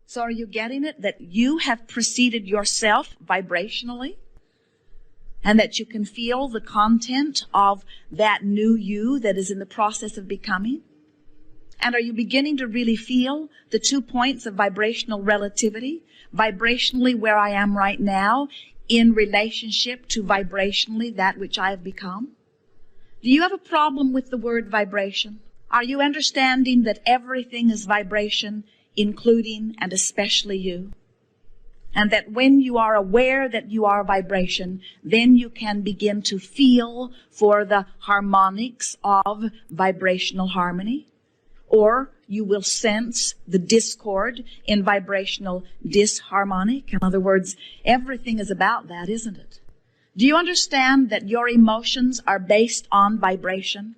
So are you getting it? That you have preceded yourself vibrationally? And that you can feel the content of that new you that is in the process of becoming? And are you beginning to really feel the 2 points of vibrational relativity? Vibrationally where I am right now in relationship to vibrationally that which I have become? Do you have a problem with the word vibration? Are you understanding that everything is vibration, including and especially you? And that when you are aware that you are vibration, then you can begin to feel for the harmonics of vibrational harmony. Or you will sense the discord in vibrational disharmonic. In other words, everything is about that, isn't it? Do you understand that your emotions are based on vibration?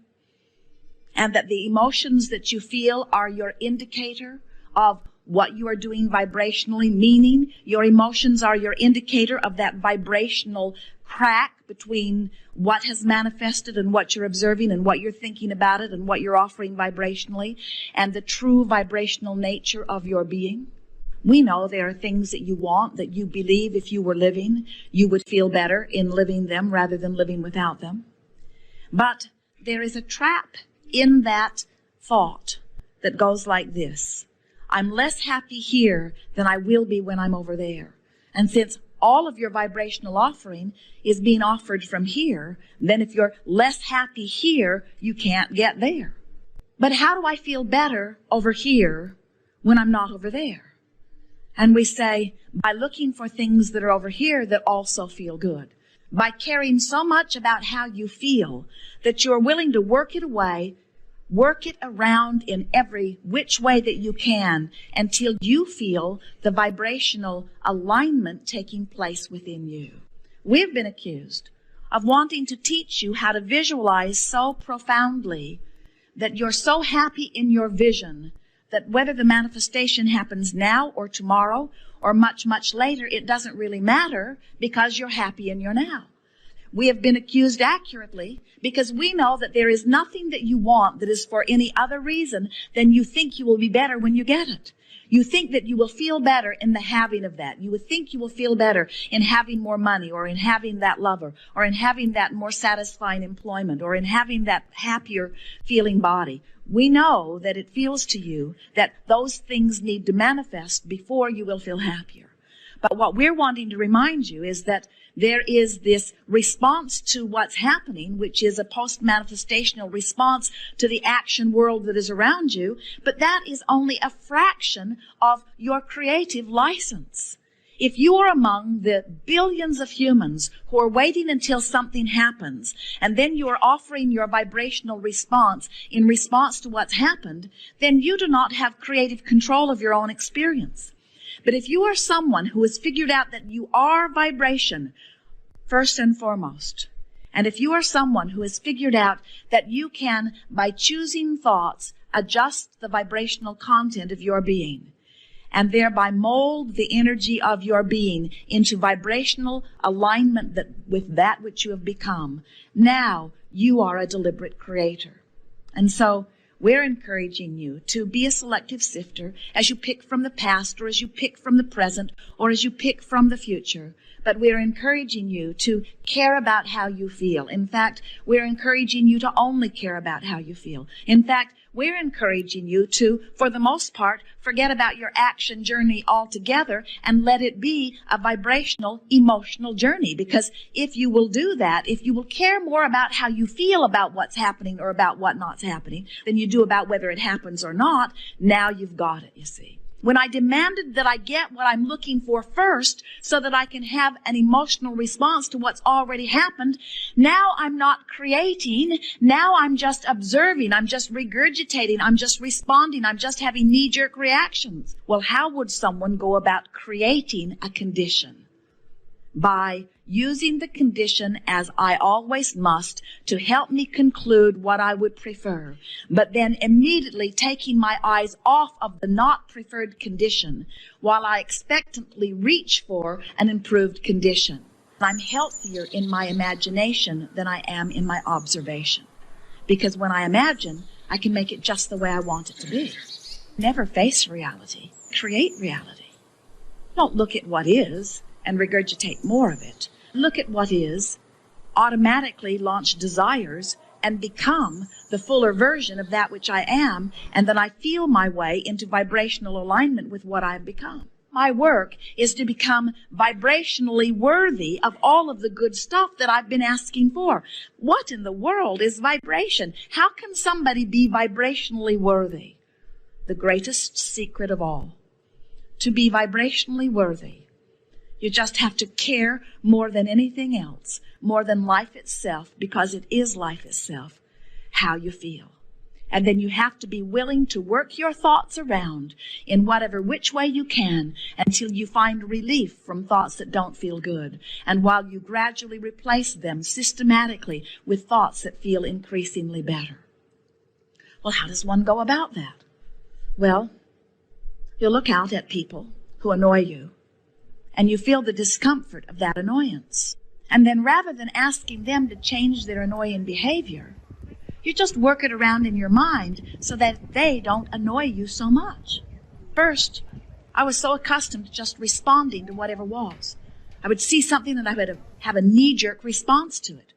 And that the emotions that you feel are your indicator of what you are doing vibrationally, meaning your emotions are your indicator of that vibrational crack between what has manifested and what you're observing and what you're thinking about it and what you're offering vibrationally and the true vibrational nature of your being? We know there are things that you want, that you believe if you were living, you would feel better in living them rather than living without them. But there is a trap in that thought that goes like this. I'm less happy here than I will be when I'm over there. And since all of your vibrational offering is being offered from here, then if you're less happy here, you can't get there. But how do I feel better over here when I'm not over there? And we say, by looking for things that are over here that also feel good. By caring so much about how you feel that you're willing to work it away, work it around in every which way that you can until you feel the vibrational alignment taking place within you. We've been accused of wanting to teach you how to visualize so profoundly that you're so happy in your vision that whether the manifestation happens now or tomorrow or much, much later, it doesn't really matter because you're happy in your now. We have been accused accurately because we know that there is nothing that you want that is for any other reason than you think you will be better when you get it. You think that you will feel better in the having of that. You would think you will feel better in having more money or in having that lover or in having that more satisfying employment or in having that happier feeling body. We know that it feels to you that those things need to manifest before you will feel happier. But what we're wanting to remind you is that there is this response to what's happening, which is a post-manifestational response to the action world that is around you, but that is only a fraction of your creative license. If you are among the billions of humans who are waiting until something happens, and then you are offering your vibrational response in response to what's happened, then you do not have creative control of your own experience. But if you are someone who has figured out that you are vibration, first and foremost, and if you are someone who has figured out that you can, by choosing thoughts, adjust the vibrational content of your being, and thereby mold the energy of your being into vibrational alignment with that which you have become, now you are a deliberate creator. And so, we're encouraging you to be a selective sifter as you pick from the past or as you pick from the present or as you pick from the future. But we're encouraging you to care about how you feel. In fact, we're encouraging you to only care about how you feel. In fact, we're encouraging you to, for the most part, forget about your action journey altogether and let it be a vibrational, emotional journey. Because if you will do that, if you will care more about how you feel about what's happening or about what not's happening than you do about whether it happens or not, now you've got it, you see. When I demanded that I get what I'm looking for first so that I can have an emotional response to what's already happened, now I'm not creating. Now I'm just observing. I'm just regurgitating. I'm just responding. I'm just having knee-jerk reactions. Well, how would someone go about creating a condition? By using the condition as I always must to help me conclude what I would prefer, but then immediately taking my eyes off of the not preferred condition while I expectantly reach for an improved condition. I'm healthier in my imagination than I am in my observation. Because when I imagine, I can make it just the way I want it to be. Never face reality. create reality. Don't look at what is and regurgitate more of it. Look at what is, automatically launch desires, and become the fuller version of that which I am, and then I feel my way into vibrational alignment with what I've become. My work is to become vibrationally worthy of all of the good stuff that I've been asking for. What in the world is vibration? How can somebody be vibrationally worthy? The greatest secret of all. To be vibrationally worthy, you just have to care more than anything else, more than life itself, because it is life itself, how you feel. And then you have to be willing to work your thoughts around in whatever which way you can until you find relief from thoughts that don't feel good. And while you gradually replace them systematically with thoughts that feel increasingly better. Well, how does one go about that? Well, you look out at people who annoy you, and you feel the discomfort of that annoyance. And then rather than asking them to change their annoying behavior, you just work it around in your mind so that they don't annoy you so much. First, I was so accustomed to just responding to whatever was. I would see something and I would have a knee-jerk response to it.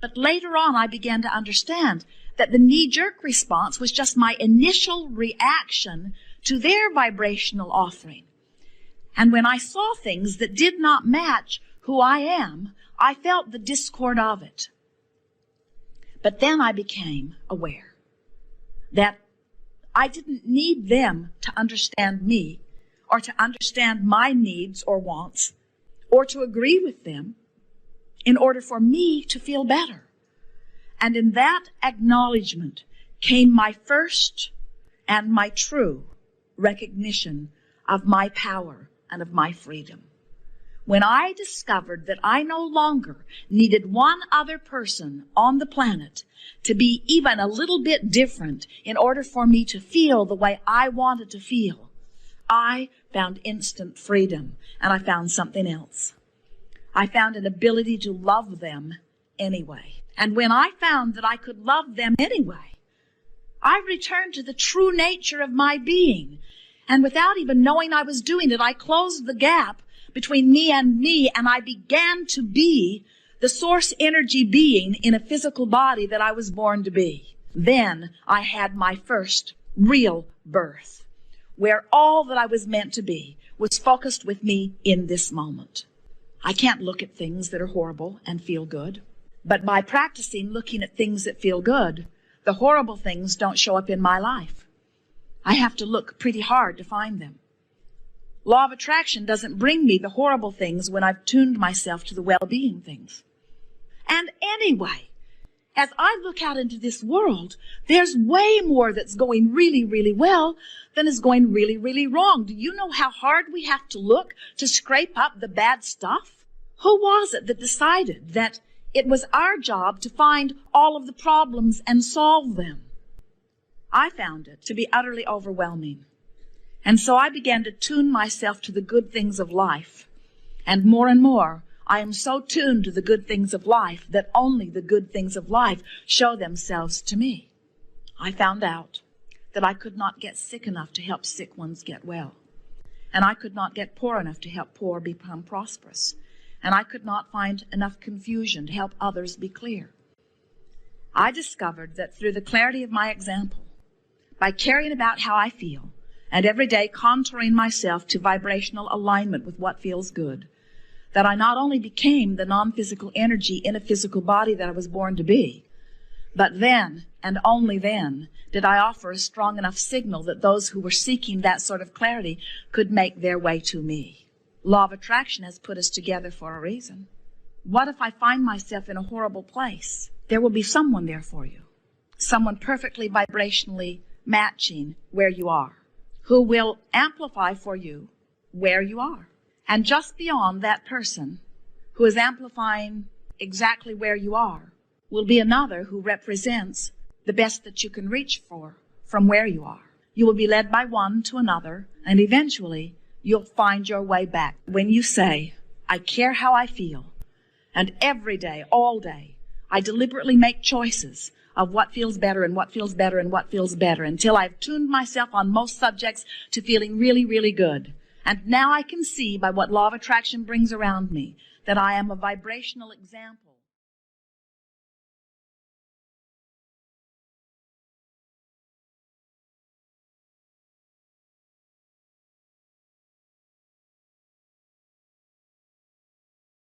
But later on, I began to understand that the knee-jerk response was just my initial reaction to their vibrational offering. And when I saw things that did not match who I am, I felt the discord of it. But then I became aware that I didn't need them to understand me or to understand my needs or wants or to agree with them in order for me to feel better. And in that acknowledgement came my first and my true recognition of my power and of my freedom. When I discovered that I no longer needed one other person on the planet to be even a little bit different in order for me to feel the way I wanted to feel, I found instant freedom, and I found something else. I found an ability to love them anyway. And when I found that I could love them anyway, I returned to the true nature of my being. And without even knowing I was doing it, I closed the gap between me, and I began to be the source energy being in a physical body that I was born to be. Then I had my first real birth, where all that I was meant to be was focused with me in this moment. I can't look at things that are horrible and feel good, but by practicing looking at things that feel good, the horrible things don't show up in my life. I have to look pretty hard to find them. Law of attraction doesn't bring me the horrible things when I've tuned myself to the well-being things. And anyway, as I look out into this world, there's way more that's going really, really well than is going really, really wrong. Do you know how hard we have to look to scrape up the bad stuff? Who was it that decided that it was our job to find all of the problems and solve them? I found it to be utterly overwhelming. And so I began to tune myself to the good things of life. And more, I am so tuned to the good things of life that only the good things of life show themselves to me. I found out that I could not get sick enough to help sick ones get well. And I could not get poor enough to help poor become prosperous. And I could not find enough confusion to help others be clear. I discovered that through the clarity of my example, by caring about how I feel, and every day contouring myself to vibrational alignment with what feels good, that I not only became the non-physical energy in a physical body that I was born to be, but then, and only then, did I offer a strong enough signal that those who were seeking that sort of clarity could make their way to me. Law of attraction has put us together for a reason. What if I find myself in a horrible place? There will be someone there for you, someone perfectly vibrationally matching where you are, who will amplify for you where you are. And just beyond that person who is amplifying exactly where you are will be another who represents the best that you can reach for from where you are. You will be led by one to another, and eventually you'll find your way back. When you say, I care how I feel, and every day, all day, I deliberately make choices of what feels better and what feels better and what feels better until I've tuned myself on most subjects to feeling really, really good. And now I can see by what law of attraction brings around me that I am a vibrational example